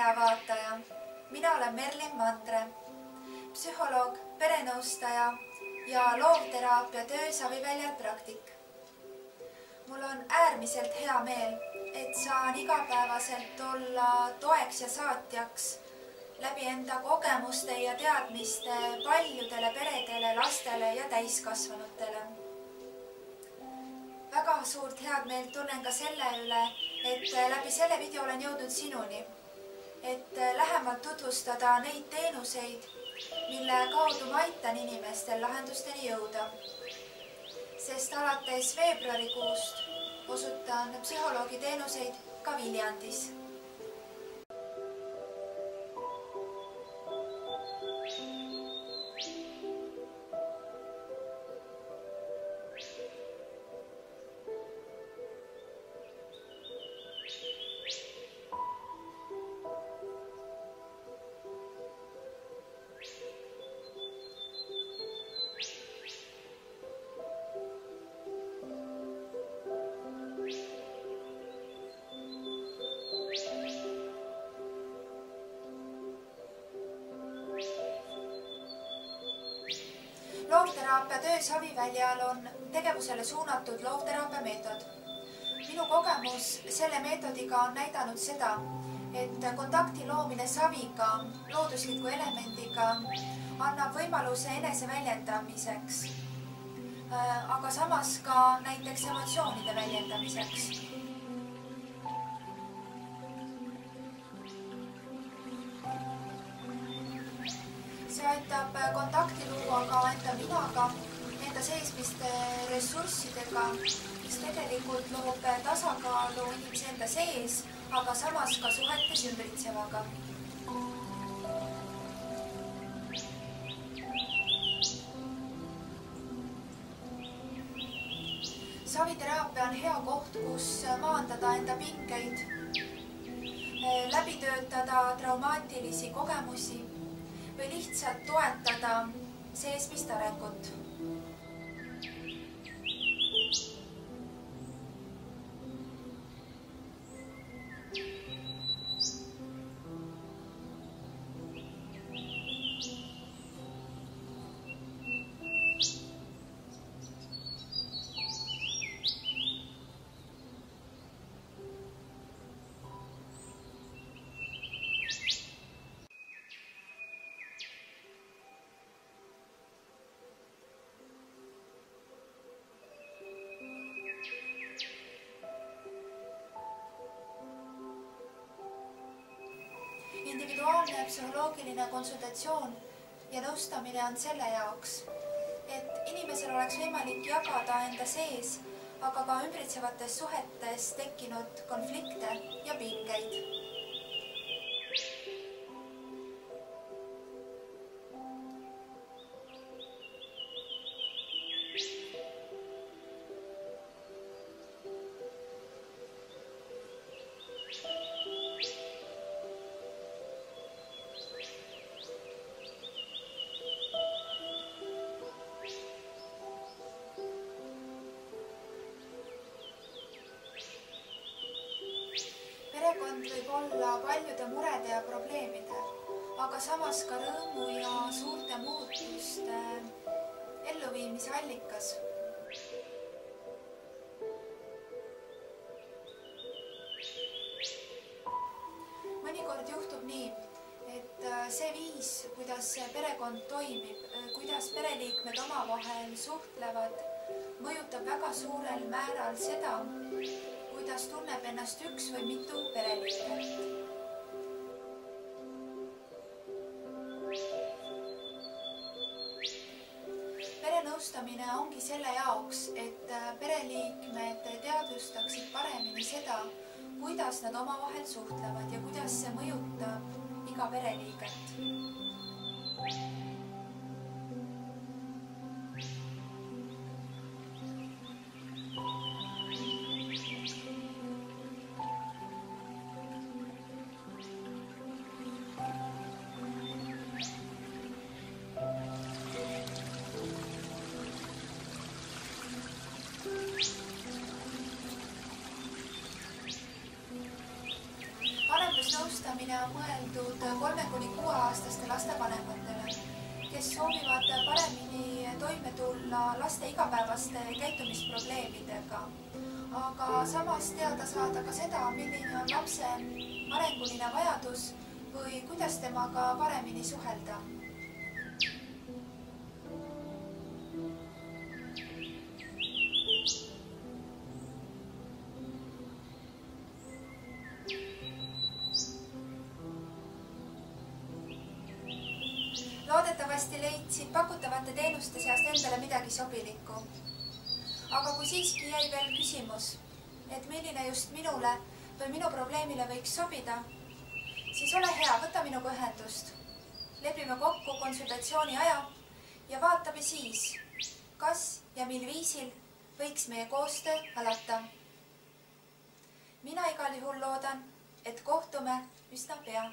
hea vaataja, mina olen Merlin Mandre, psühholoog, perenõustaja ja loovteraapia töös abiväljal praktik. Mul on äärmiselt hea meel, et saan igapäevaselt olla toeks ja saatjaks läbi enda kogemuste ja teadmiste paljudele peredele, lastele ja täiskasvanutele. Väga suurt head meelt tunnen ka selle üle, et läbi selle video olen jõudnud sinuni, et lähemalt tutvustada neid teenuseid, mille kaudu ma aitan inimestel lahendusteni jõuda. Sest alates veebruarikuust osutan psühholoogi teenuseid ka Viljandis. Loovteraapia töös abiväljal on tegevusele suunatud loovteraapia meetod. Minu kogemus selle meetodiga on näidanud seda, et kontakti loomine saviga, loodusliku elemendiga annab võimaluse enese väljendamiseks, aga samas ka näiteks emotsioonide väljendamiseks. See aitab kontakti luua ka enda minaga, enda seesmiste ressurssidega, mis tegelikult loob tasakaalu inimese enda sees, aga samas ka suhetes ümbritsevaga. Saviteraapia on hea koht, kus maandada enda pingeid, läbi töötada traumaatilisi kogemusi või lihtsalt toetada seesmist arengut. Individuaalne psühholoogiline konsultatsioon ja nõustamine on selle jaoks, et inimesel oleks võimalik jagada enda sees, aga ka ümbritsevates suhetes tekkinud konflikte ja pingeid. Perekond võib olla paljude murede ja probleemide, aga samas ka rõõmu ja suurte muutuste elluviimise allikas. Mõnikord juhtub nii, et see viis, kuidas perekond toimib, kuidas pereliikmed omavahel suhtlevad, mõjutab väga suurel määral seda, kuidas tunneb ennast üks või mitu pereliiget. Perenõustamine ongi selle jaoks, et pereliikmed teadvustaksid paremini seda, kuidas nad omavahel suhtlevad ja kuidas see mõjutab iga pereliiget. nõustamine on mõeldud kuni 6-aastaste laste vanematele, kes soovivad paremini toime tulla laste igapäevaste käitumisprobleemidega, aga samas teada saada ka seda, milline on lapse arenguline vajadus või kuidas temaga paremini suhelda. Loodetavasti leidsid pakutavate teenuste seast endale midagi sobilikku. Aga kui siiski jäi veel küsimus, et milline just minule või minu probleemile võiks sobida, siis ole hea, võta minuga ühendust. Lepime kokku konsultatsiooni aja ja vaatame siis, kas ja mil viisil võiks meie koostöö alata. Mina igal juhul loodan, et kohtume üsna pea.